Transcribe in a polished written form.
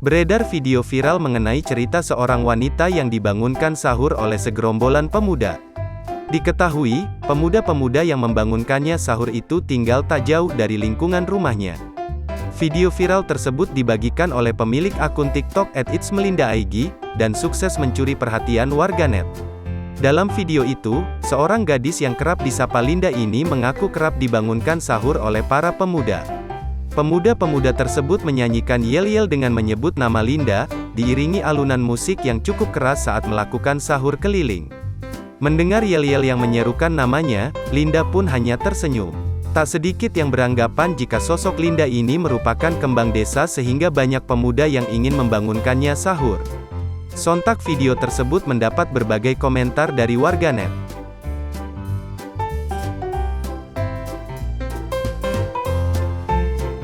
Beredar video viral mengenai cerita seorang wanita yang dibangunkan sahur oleh segerombolan pemuda. Diketahui, pemuda-pemuda yang membangunkannya sahur itu tinggal tak jauh dari lingkungan rumahnya. Video viral tersebut dibagikan oleh pemilik akun TikTok @itsmelindaig, dan sukses mencuri perhatian warganet. Dalam video itu, seorang gadis yang kerap disapa Linda ini mengaku kerap dibangunkan sahur oleh para pemuda. Pemuda-pemuda tersebut menyanyikan yel-yel dengan menyebut nama Linda, diiringi alunan musik yang cukup keras saat melakukan sahur keliling. Mendengar yel-yel yang menyerukan namanya, Linda pun hanya tersenyum. Tak sedikit yang beranggapan jika sosok Linda ini merupakan kembang desa sehingga banyak pemuda yang ingin membangunkannya sahur. Sontak video tersebut mendapat berbagai komentar dari warganet.